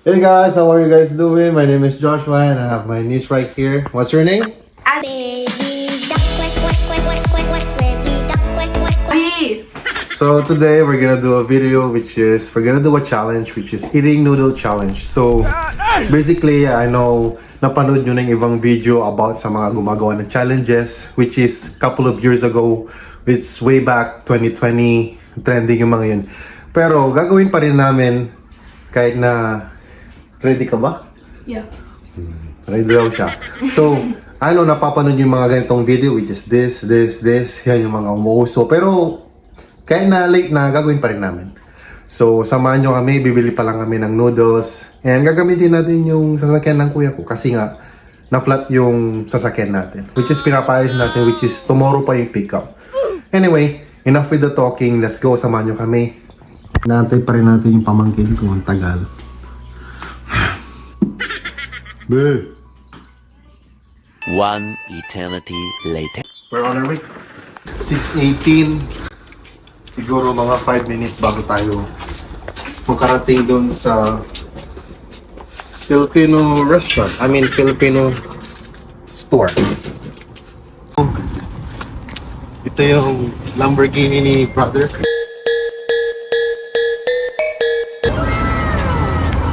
Hey guys, how are you guys doing? My name is Joshua and I have my niece right here. What's your name? So today we're gonna do a video we're gonna do a challenge which is eating noodle challenge. So basically I know napanood nyo ng ibang video about sa mga gumagawa ng challenges which is couple of years ago. It's way back 2020 trending yung mga yun. Pero gagawin pa rin namin kahit na ready ka ba? Yeah. Ready daw siya. So ano napapanood yung mga ganitong video which is this, yan yung mga umuuso. Pero kaya na late na, gagawin pa rin namin. So, samahan nyo kami, bibili pa lang kami ng noodles. And gagamitin natin yung sasakyan ng kuya ko kasi nga, na-flat yung sasakyan natin. Which is pinapayos natin, which is tomorrow pa yung pickup. Anyway, enough with the talking. Let's go, samahan nyo kami. Naantay pa rin natin yung pamangkin ko, ang tagal. Be! One eternity later. We're on our way. 6:18. Siguro mga 5 minutes bago tayo makarating doon sa Filipino restaurant. Filipino store. Ito yung Lamborghini ni brother.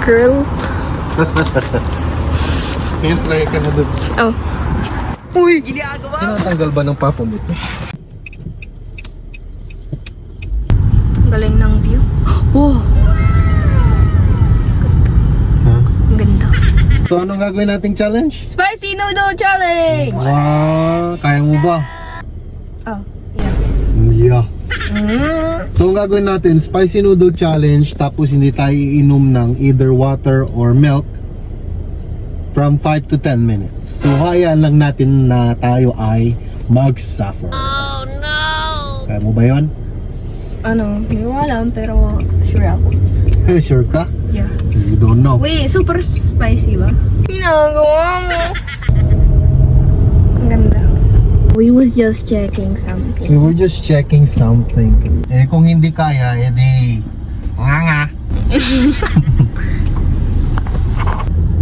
Girl. Ngayon lang ka na doon. Oh. Uy! Tinatanggal ba ng papa mo ito? Galing ng view. Oh! Ha? Ang ganda. So anong gagawin nating challenge? Spicy noodle challenge! Wow! Kaya mo ba? Oh, yeah. Yeah. So ang gagawin natin, spicy noodle challenge, tapos hindi tayo iinom ng either water or milk from 5 to 10 minutes. So hayaan lang natin na tayo ay mag-suffer. Oh no! Kaya mo ba yun? Ano, hindi ko alam pero sure ako. Sure ka? Yeah. You don't know. Wait, super spicy ba? Ginagawa mo. Ang ganda. We was just checking something. We were just checking something. Eh kung hindi kaya, edi nga.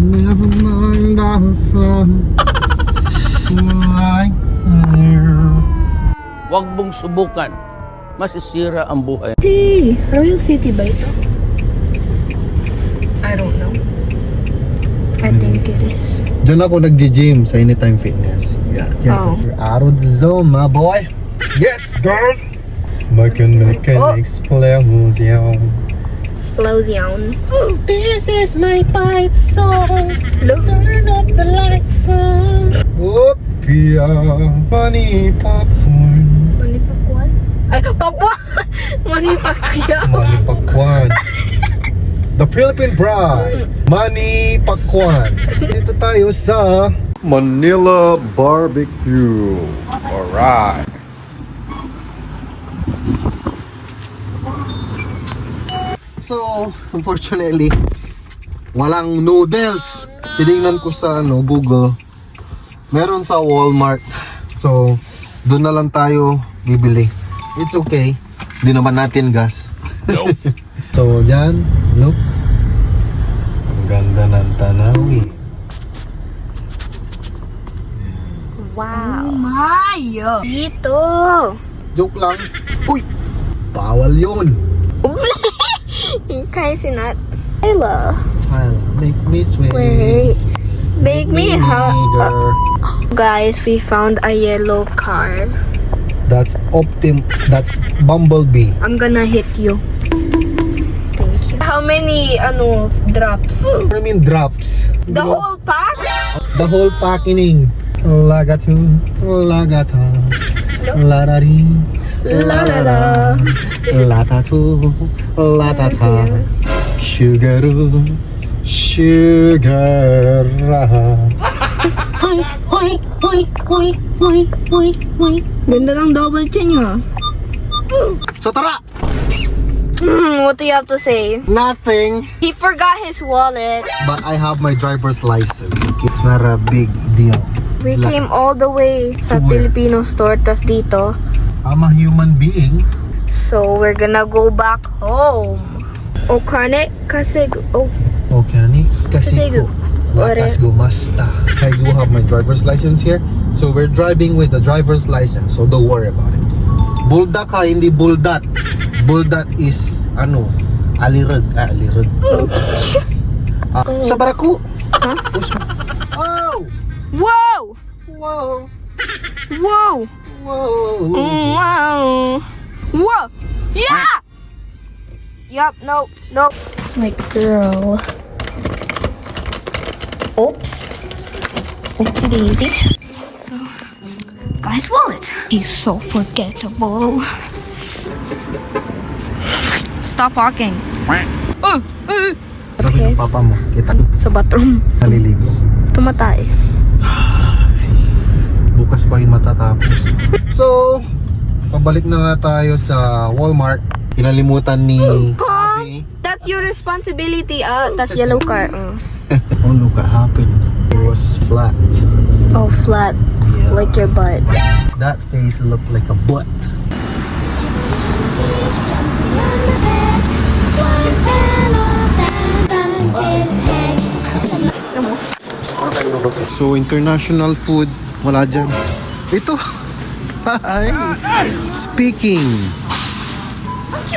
Never mind, I'm fun. Like you. Huwag mong subukan. Masisira ang buhay. Royal City ba ito? I don't know. I think it is. Diyan ako nag-gym sa Anytime Fitness. Yeah. Oh. You're out of the zone, my boy. Yes, girl. Making explosion. Explosion. This is my fight song. Turn up the lights on. Whoop, yeah. Money popcorn. Manipakwan? Ay, pakwan! Manipakya. Money Pakwan. The Philippine Bride. Money Pakwan. Dito tayo sa Manila Barbecue. Alright. So, unfortunately, walang noodles. Tinignan ko sa Google. Meron sa Walmart. So, doon na lang tayo bibili. It's okay. Hindi naman natin gas. Nope. So, dyan, look. Ang ganda ng tanawin. Wow. Oh my! Dito! Joke lang. Uy! Bawal yun. Kasi not. Tyler. Tyler, make me sweat. Wait. Make me hot. neither. Guys, we found a yellow car. That's That's Bumblebee. I'm gonna hit you. Thank you. How many, drops? What do you mean drops? The whole pack? The whole packing. Lagatu, lagata, ladari, La-la-la. latatu, latata, sugaru, sugara. Ganda ng double chin nyo. So tara! What do you have to say? Nothing, He forgot his wallet. but I have my driver's license. Okay? It's not a big deal. We Like- came all the way sa To where? Filipino store, tas dito. I'm a human being. So, we're gonna go back home. O kane, kasi, Okay, kasi Kasi let us go masta. I do have my driver's license here. So we're driving with the driver's license. So don't worry about it. Buldak ha, hindi buldat. Buldat is ano? Alirag. Alirag. Sa barako. Huh? Oh! Whoa! Wow! Whoa! Wow! Wow! Whoa! Yeah! Yup, no, no. My girl. Oops. Oopsie daisy. So, guy's wallet. He's so forgettable. Stop walking. Sabi ng papa mo, kita Sa bathroom. naliligo. Tumatay. Bukas pa yung matatapos. So, pabalik na nga tayo sa Walmart. Kinalimutan ni Abby. That's your responsibility. That's yellow car. Oh, look what happened. It was flat. Oh, flat. Yeah. Like your butt. That face looked like a butt. So, international food. Wala dyan. Ito. Ay. Speaking.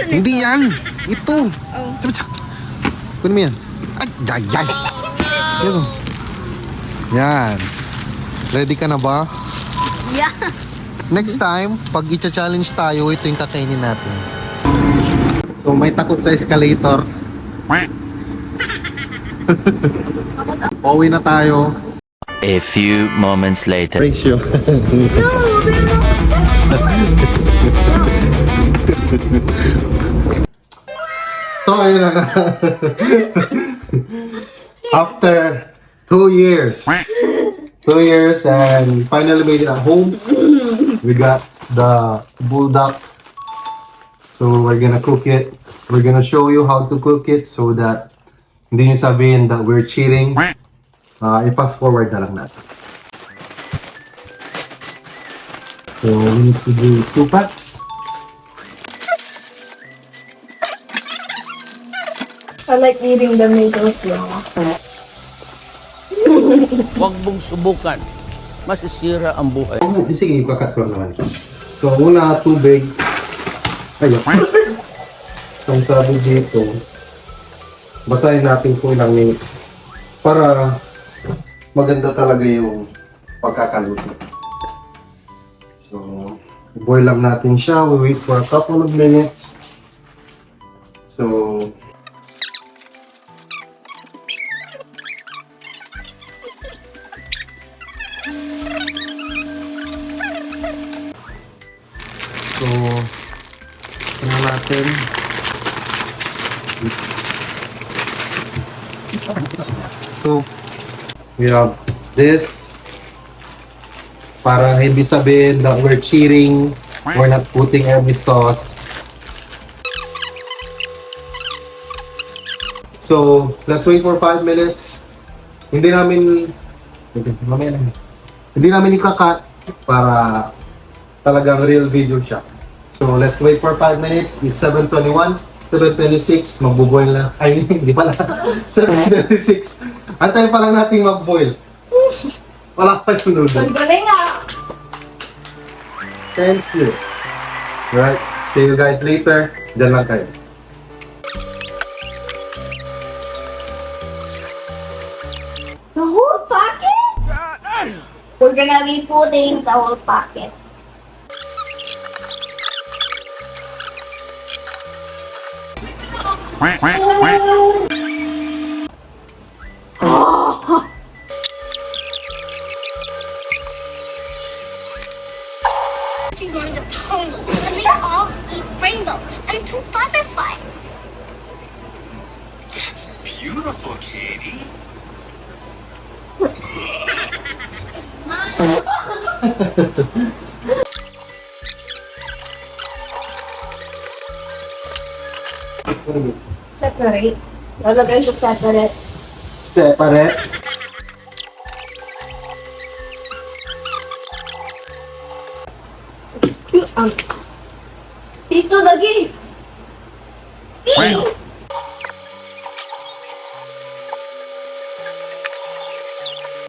Hindi yan. Ito. Oh. Kunin mo yan. Ay, ay, ay. Yan. Yan. Ready ka na ba? Yeah. Next time, pag i-challenge tayo, ito yung kakainin natin. So, may takot sa escalator. Pauwi na tayo. A few moments later. Ratio. So, ayun na. After 2 years. 2 years and finally made it at home. We got the bulldog. So, we're gonna cook it. We're gonna show you how to cook it so that hindi nyo sabihin that we're cheating. I-fast forward na lang natin. So, we need to do 2 packs. I like eating the mango flour. Huwag mong subukan. Masisira ang buhay. Sige, kakat ko naman. So, una, tubig. Ayun. So, sabi dito, basahin natin kung ilang minutes para maganda talaga yung pagkakaluto. So, boil lang natin siya. We wait for a couple of minutes. So, tingnan natin. So, we have this. Para hindi sabihin that we're cheating, we're not putting every sauce. So, let's wait for 5 minutes. Hindi namin ikakat para talagang real video siya. So, let's wait for 5 minutes. It's 7:21, 7:26. Magbo-boil na. Ay, hindi pala. 7:26. Antayin pa lang natin mag-boil. Wala pa yung noodles. Magaling nga. Thank you. Alright. See you guys later. Diyan lang kayo. The whole packet? We're gonna be putting the whole packet. Ones of ponies, and they all eat rainbows and 2 butterflies. That's beautiful, Katie. Separate. Lalagay sa separate. Separate. Tito, lagi.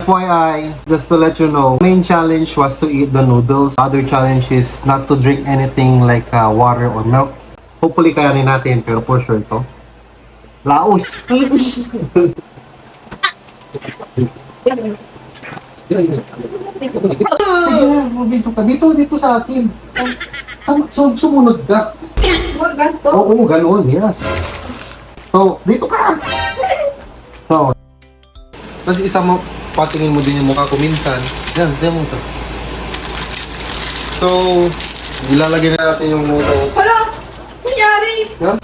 FYI, just to let you know, main challenge was to eat the noodles. Other challenge is not to drink anything like water or milk. Hopefully kaya rin natin, pero for sure ito. Laos! Sige na, dito ka. Dito sa akin. Sumunod ka. Oo, ganoon, yes. So, dito ka! So, tapos isa mo, patingin mo din yung mukha ko minsan. Yan, tingnan mo ito. So, ilalagay na natin yung noodles. Wala! Nangyari! Yan.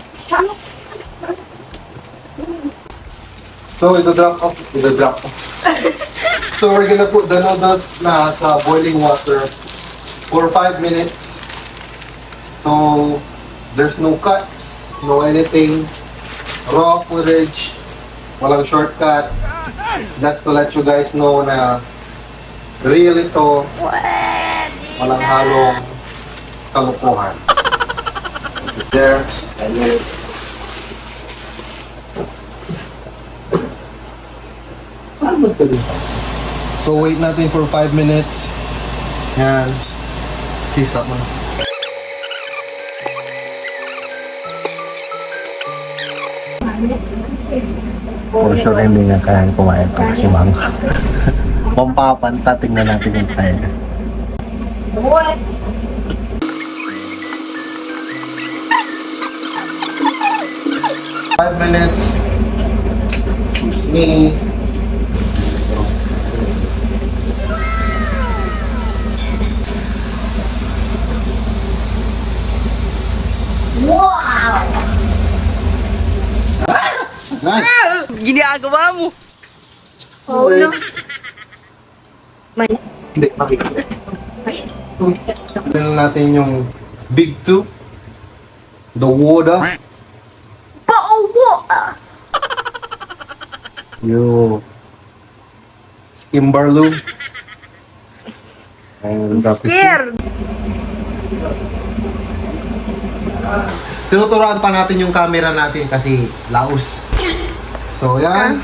So, ito-drop off. So, we're gonna put the noodles na sa boiling water for 5 minutes. So, there's no cuts, no anything. Raw footage. Walang shortcut. Just to let you guys know na real ito. Walang halong kalukuhan. There. And then, saan ba ito dito? So, wait natin for 5 minutes. Yan. Please stop mo na. For sure, hindi nga kaya kumain ito kasi ma'am. Pampapanta, tingnan natin yung kaya. What? Five minutes. Excuse me. Nice. Ginagawa mo! Oh, no. May. Hindi, makikita. Tignan natin yung big two. The water. Pauwo! Yung Skimbarloo. And Scared! tinuturuan pa natin yung camera natin kasi laos. So, yan.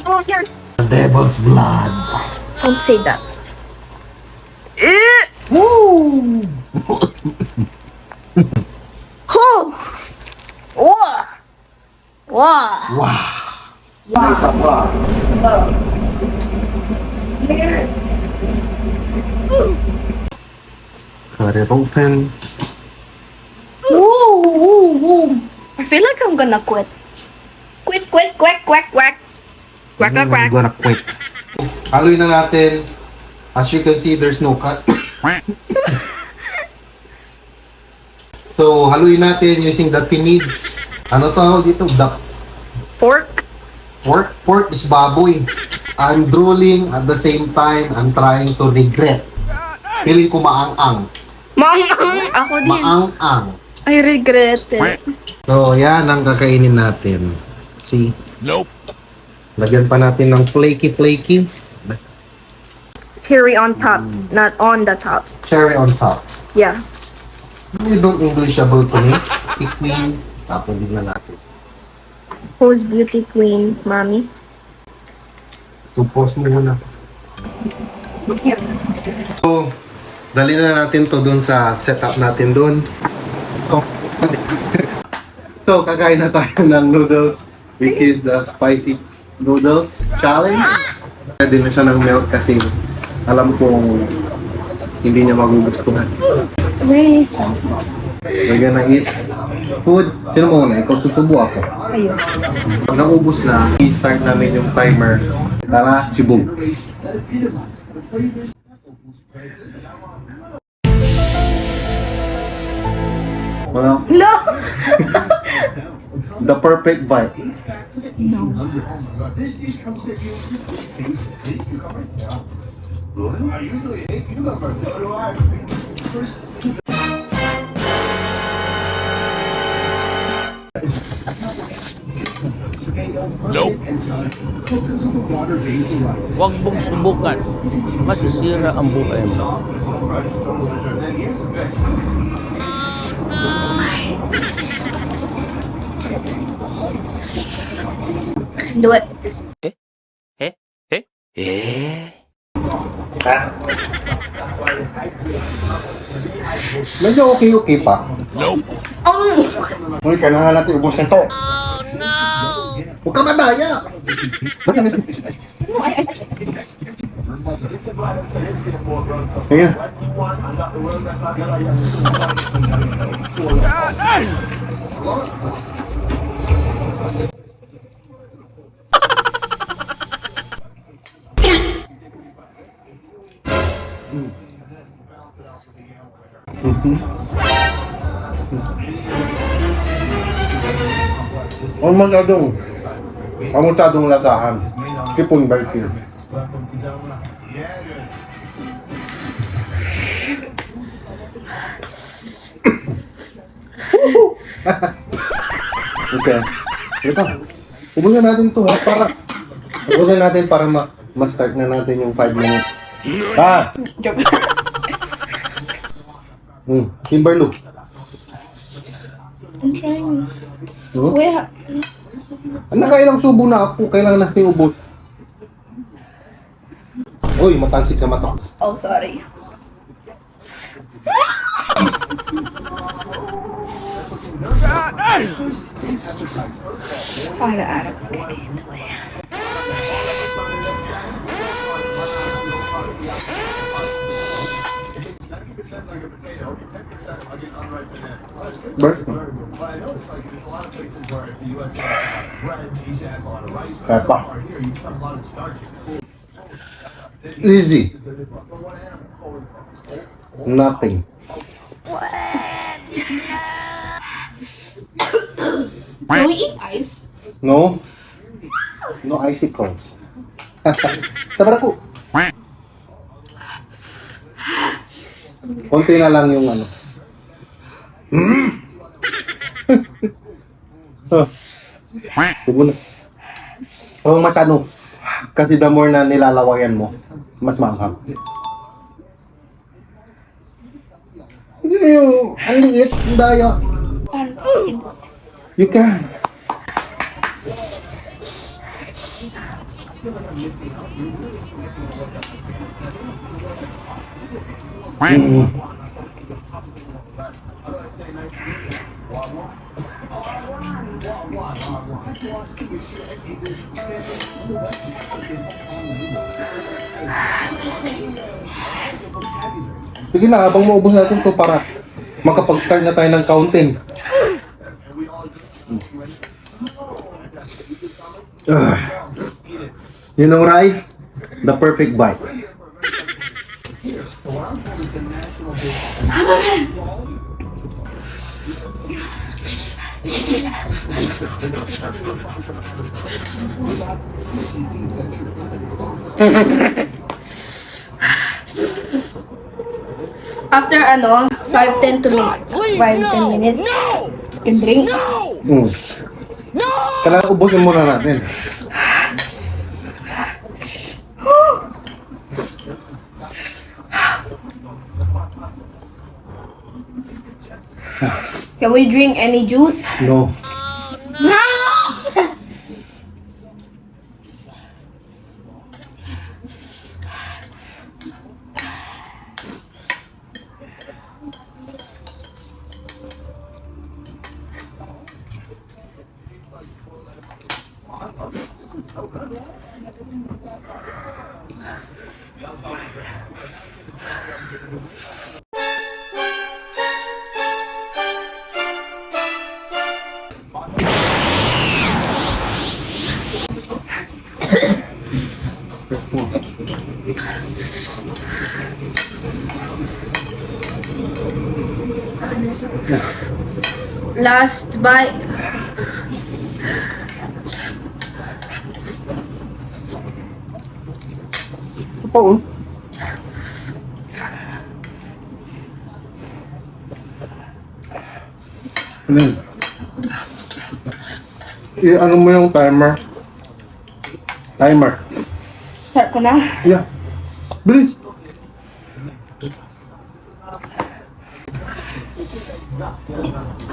Oh, scared. Devil's blood. Don't say that. Woo! Oh! Wow! Wow! Wow! Cut it open. I feel like I'm gonna quit. Quack, quack, quack, quack. Quack, quack, quack. I'm gonna quit. Haluin na natin. As you can see, there's no cut. So, haluin natin using the tinids. Ano tawag dito? Duck. Pork? Pork is baboy. I'm drooling at the same time. I'm trying to regret. Feeling ko maang-ang. Maang-ang! Ako din. Maang-ang. I regret it. So, yan ang kakainin natin. See? Nope. Lagyan pa natin ng flaky. Cherry on top, not on the top. Cherry on top. Yeah. You don't Englishable to me. Queen. Tapon din na natin. Who's beauty queen, mommy? So, pause mo muna. So, dali na natin to dun sa setup natin dun. So, kakain na tayo ng noodles, which is the spicy noodles challenge. Pwede na siya ng milk kasi alam kong hindi niya magugustuhan. We're gonna eat food. Sino mo una? Ikaw susubo ako. Ayun. Pag naubos na, i-start namin yung timer. Tara, sibog. Well, No! the perfect bite. Nope. Huwag mong subukan. Masisira ang buhay mo. Do it. Ha? Medyo okay pa. Uy, kailangan natin ubusin to. Oh no! Huwag ka madaya! Ayan. Ang masyadong lasahan. Kipon barbecue. Okay. Ito. Ubusin natin to ha, para ma-start na natin yung 5 minutes. Ah! Joke. Kimberly. I'm trying. Hmm? Wait. Nakailang subo na ako, kailangan natin ubos. Uy, matansik sa mata. Oh, sorry. Araw-araw ko ganito eh. Birthday. Kaya pa. Easy. Nothing. Can we eat ice? No? No icicles. Sabar ako. Konti na lang yung ano. Tubo na. Oh, masyado. Kasi the more na nilalawayan mo, mas maanghang. Hindi yung, ang liit, ang daya. You can. Sige na, habang maubos natin to para makapag-start na tayo ng counting. You know, Rai? The perfect bite. After 5-10 to 5-10 minutes, you can drink. Kailangan ubusin muna natin. Can we drink any juice? No. Last bite. Ito po, Ano yun? I-ano mo yung timer? Timer. Start ko na. Yeah. Bilis.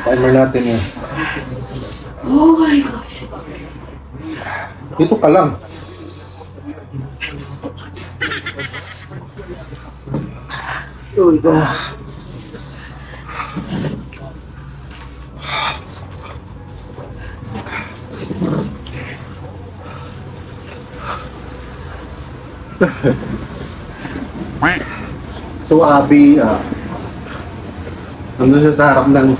Timer natin yan. Oh my gosh. Dito ka lang. Uy, So, Abby, nandun siya sa harap ng...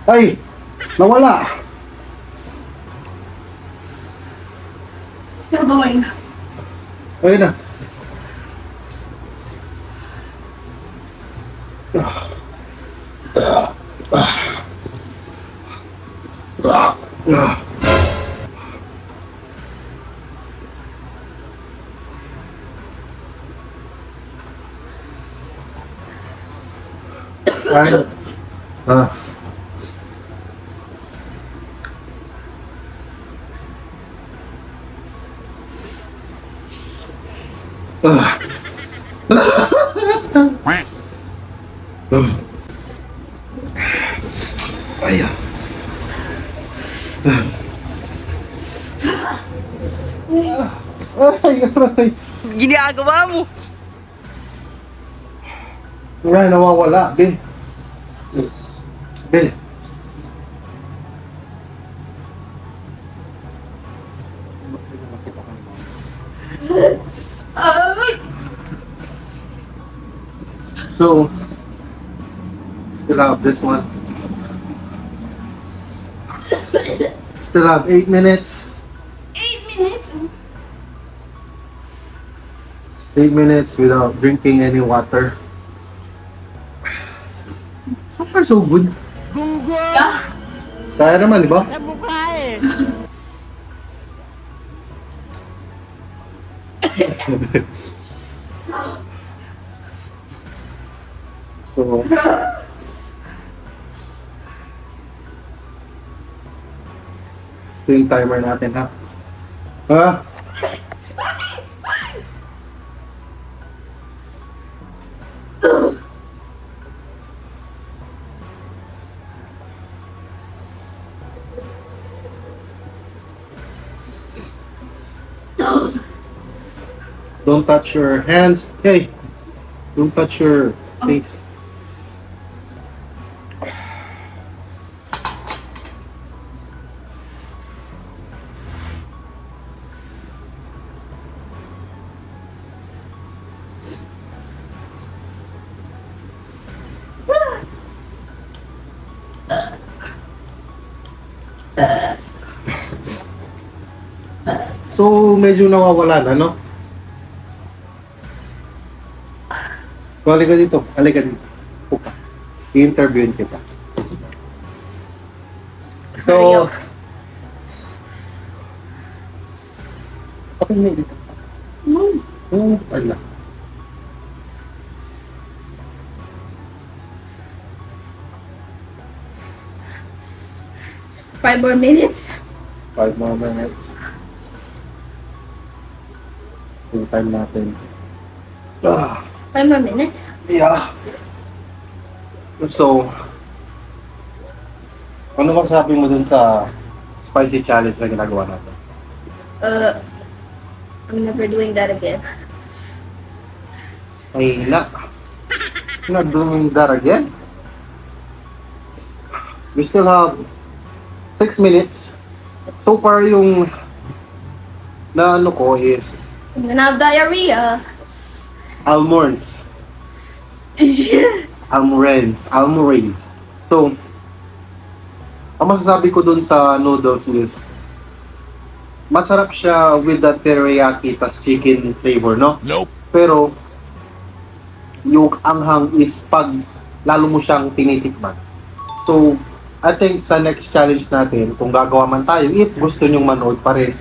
Ay! Nawala! Still going. Ayun na. Ay. Ah. Ah. Ay. Ay, aray. Ginagawa mo. Ay, nawawala. Ben. Ben. So, still have this one. Still have 8 minutes. 8 minutes? 8 minutes without drinking any water. So far, so good. Yeah. Kaya naman, di ba? So, ito yung timer natin, ha? Ha? Don't touch your hands. Hey, don't touch your face. So, medyo nawawala na, no? So, halika dito. Halika dito. Puka. I-interviewin kita. So, okay na dito. Ala. 5 more minutes. 5 more minutes. Yung time natin. 5 more minutes? Yeah. So, ano masasabi mo dun sa spicy challenge na ginagawa natin? I'm never doing that again. Ay, not doing that again. We still have 6 minutes. So far, yung na ano ko is I'm gonna have diarrhea. almonds. Almorains. So, ang masasabi ko dun sa noodles is masarap siya with the teriyaki tas chicken flavor, no? Nope. Pero yung anghang is pag lalo mo siyang tinitikman. So, I think sa next challenge natin, kung gagawa man tayo, if gusto nyong manood pa rin,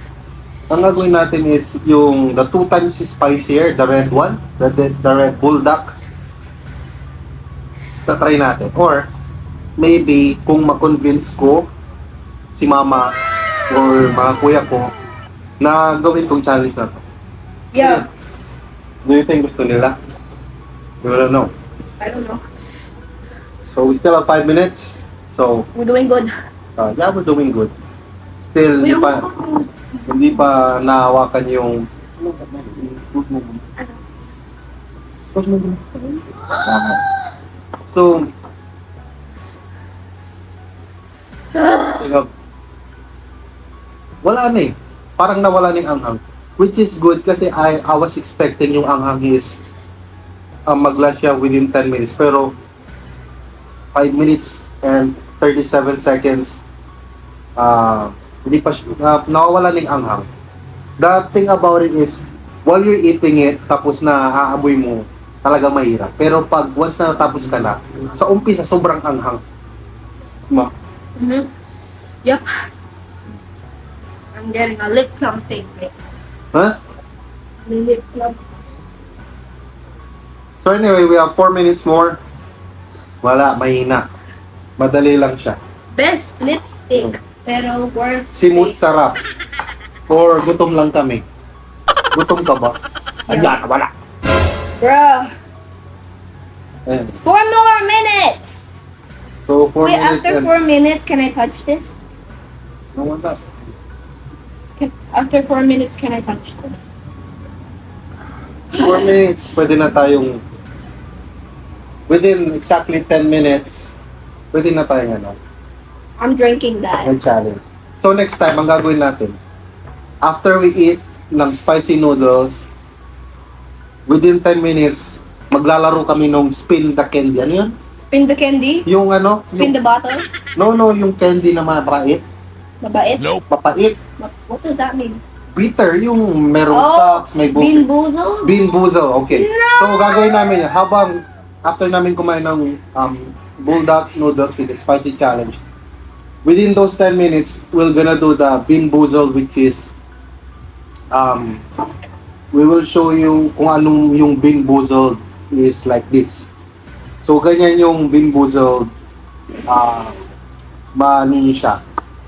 ang gagawin natin is yung the 2 times spicier, the red one, the red bulldog. Tatry natin. Or, maybe, kung ma-convince ko si mama or mga kuya ko na gawin tong challenge na to. Yeah. Do you think gusto nila? We don't know. I don't know. So we still have 5 minutes. So, We're doing good. yeah, we're doing good. Still, hindi pa nahawakan yung So, wala na eh. Parang nawala na yung anghang. Which is good kasi I was expecting yung anghang is mag-last siya within 10 minutes. Pero 5 minutes and 37 seconds hindi pa nawawala na yung anghang. The thing about it is while you're eating it tapos na aamoy mo talaga mahirap. Pero pag once na natapos ka na, sa umpisa sobrang anghang. Yep. I'm getting a lip plum thing. Huh? Lip plum. So anyway, we have 4 minutes more. Wala, mahina. Madali lang siya. Best lipstick. Pero worst Simut taste. sarap. Or gutom lang kami. Gutom ka ba? Ayan, wala. Bruh. Ayan. 4 more minutes. So 4 Wait, minutes after 4 minutes, can I touch this? No, wala. After 4 minutes, can I touch this? 4 minutes, pwede na tayong within exactly 10 minutes, pwede na tayong I'm drinking that. mag-challenge. So next time, ang gagawin natin, after we eat ng spicy noodles, within 10 minutes, maglalaro kami nung spin the candy. Ano yun? Spin the candy? Yung Spin the bottle? no, yung candy na mabait. Mabait? Mapait. What does that mean? Bitter, yung merong socks, may Bean buki. boozled? Bean boozle, okay. So gagawin namin yan, habang after namin kumain ng bulldog noodles with the spicy challenge, within those 10 minutes, we're gonna do the bean boozle, which is we will show you kung anong yung bean boozled is like this. So ganyan yung bean boozled, maano siya.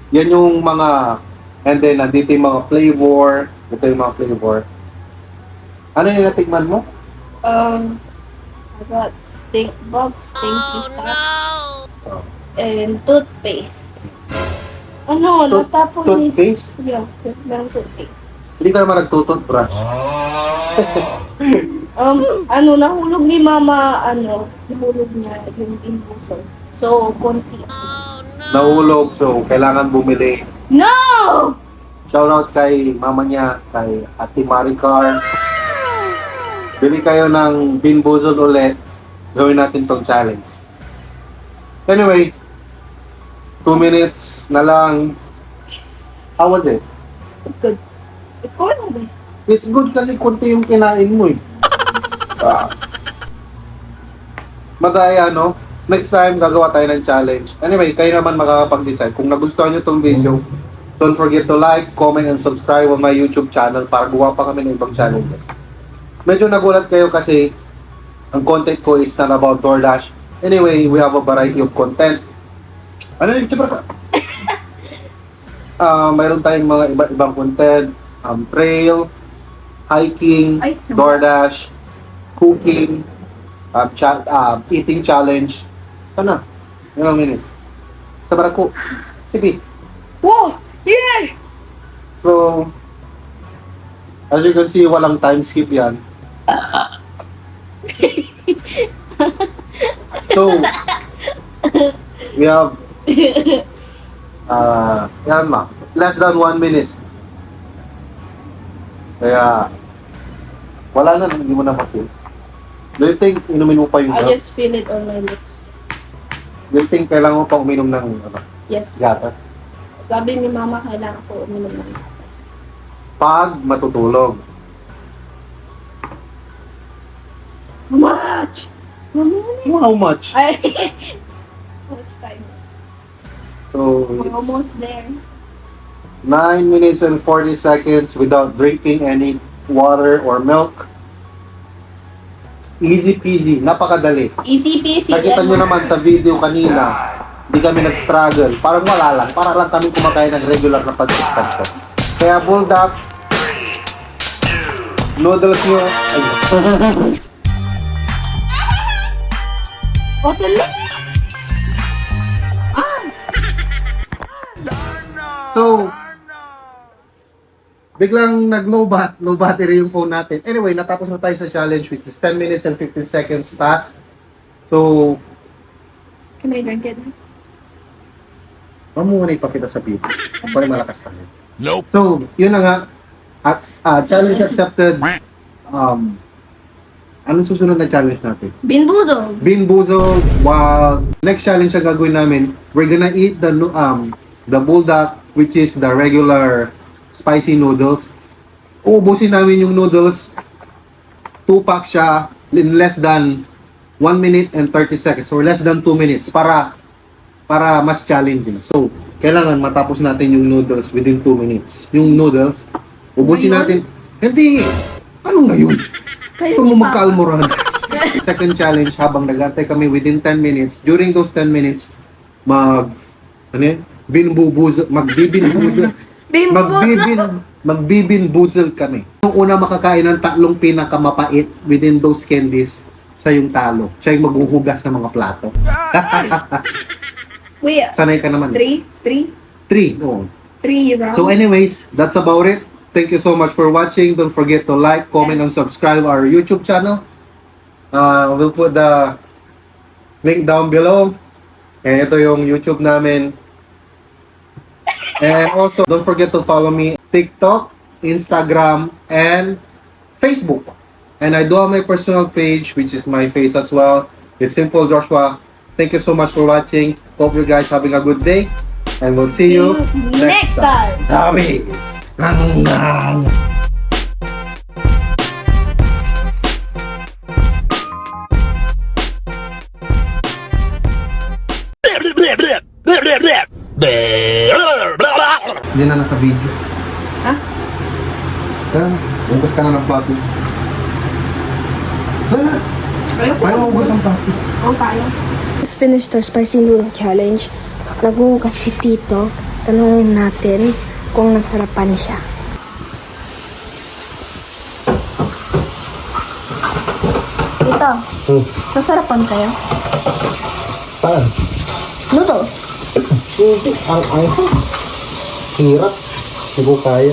Yan yung mga, and then nandito yung mga flavor, ito yung mga flavor. Ano yung natikman mo? I got stink bug, stinky stuff, and toothpaste. Ano, natapon ni... Toothpaste? Yeah, merong toothpaste. Hindi ka naman nagtutoothbrush. Nahulog ni mama, nahulog niya yung imbuso. So, konti. Nahulog, so kailangan bumili. No! Shoutout kay mama niya, kay Ate Maricar. Bili kayo ng bean boozled ulit. Gawin natin tong challenge. Anyway, 2 minutes na lang. How was it? It's good. It's going away. It's good kasi kunti yung kinain mo eh. Madaya, no? Next time, gagawa tayo ng challenge. Anyway, kayo naman makakapag-decide. Kung nagustuhan nyo tong video, don't forget to like, comment, and subscribe on my YouTube channel para gawa pa kami ng ibang challenge. Medyo nagulat kayo kasi ang content ko is not about DoorDash. Anyway, we have a variety of content. Ano yung siyempre? Mayroon tayong mga ibang content. Trail, hiking, Ay, naman. DoorDash, cooking, eating challenge. Sana? Ilang minutes? Sa Barako. Sige. Whoa! Yeah! So, as you can see, walang time skip yan. So, we have yan ma, less than 1 minute. Kaya, wala na, hindi mo na ma-feel. Do you think inumin mo pa yung I just feel it on my lips. Do you think kailangan mo pa uminom ng Yes. gatas? Sabi ni mama, kailangan ko uminom ng Pag matutulog. How much? How much? Ay, how much time? So, We're it's almost there. 9 minutes and 40 seconds without drinking any water or milk. Easy peasy, napakadali. Easy peasy. Nakita nyo naman sa video kanina, hindi kami nag-struggle. Parang wala lang, para lang kami kumakain ng regular na pag-expansion. Kaya bulldog, noodles nyo. Ayun. Otele. So, biglang low battery yung phone natin. Anyway, natapos na tayo sa challenge which is 10 minutes and 15 seconds pass. So, Can I drink it? wag mo muna ipakita sa video. Para malakas tayo. Nope. So, yun na nga. At, challenge accepted. Anong susunod na challenge natin? Binbuzo. Bean Boozled. While next challenge na gagawin namin, we're gonna eat the buldak, which is the regular spicy noodles. Uubusin namin yung noodles. 2-pack siya in less than 1 minute and 30 seconds or less than 2 minutes para mas challenging. So, kailangan matapos natin yung noodles within 2 minutes. Yung noodles, ubusin natin. Hindi! Ano ngayon? Ito mo magkalmoran. Second challenge, habang nagantay kami within 10 minutes, during those 10 minutes, magbibinbuzzel kami. Yung una makakain ng 3 pinakamapait within those candies, siya yung talo. Siya yung maghuhugas ng mga plato. Wait, Sanay ka naman. 3 Oo. rounds. So anyways, that's about it. Thank you so much for watching. Don't forget to like, comment, and subscribe our YouTube channel. We'll put the link down below. And ito yung YouTube namin. And also, don't forget to follow me TikTok, Instagram, and Facebook. And I do have my personal page, which is my face as well. It's Simple Joshua. Thank you so much for watching. Hope you guys having a good day. And we'll see you next time. Tamis! Nang! Hindi na naka-video. Ha? Tara na, ugas ka na ng plato. Wala. Paano mo ugas ang plato? Oh, tayo. Let's finish our spicy noodle challenge. Naguhugas si Tito. Tanungin natin kung nasarapan siya. Tito, nasarapan kayo? Saan? Noodles. Hindi. Ang hirap. Hindi ko kaya.